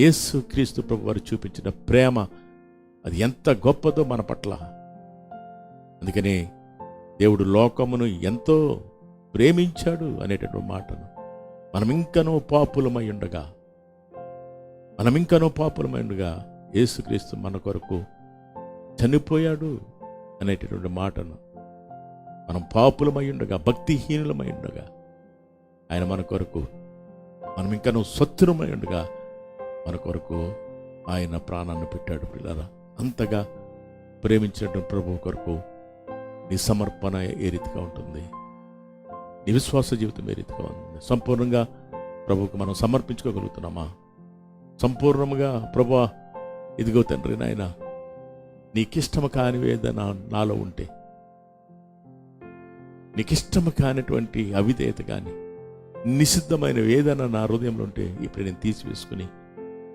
యేసు క్రీస్తు ప్రభు వారు చూపించిన ప్రేమ అది ఎంత గొప్పదో మన పట్ల. అందుకని దేవుడు లోకమును ఎంతో ప్రేమించాడు అనేటటువంటి మాటను మనం ఇంకనూ పాపులమై ఉండగా యేసుక్రీస్తు మన కొరకు చనిపోయాడు అనేటటువంటి మాటను, మనం పాపులమై ఉండగా, భక్తిహీనులమై ఉండగా ఆయన మన కొరకు, మనం ఇంకనూ శత్రుమై ఉండగా మన కొరకు ఆయన ప్రాణాన్ని పెట్టాడు. పిల్లరా, అంతగా ప్రేమించడం ప్రభు కొరకు నీ సమర్పణ ఏ రీతిగా ఉంటుంది, నీ విశ్వాస జీవితం ఏ రీతిగా ఉంటుంది? సంపూర్ణంగా ప్రభువుకు మనం సమర్పించుకోగలుగుతున్నామా? సంపూర్ణంగా ప్రభువా, ఇదిగో తండ్రి నాయన, నీకిష్టము కానివి ఏదైనా నాలో ఉంటే, నీకిష్టము కానిటువంటి అవిధేయత కానీ నిషిద్ధమైన ఏదైనా నా హృదయంలో ఉంటే ఇప్పుడు నేను తీసివేసుకుని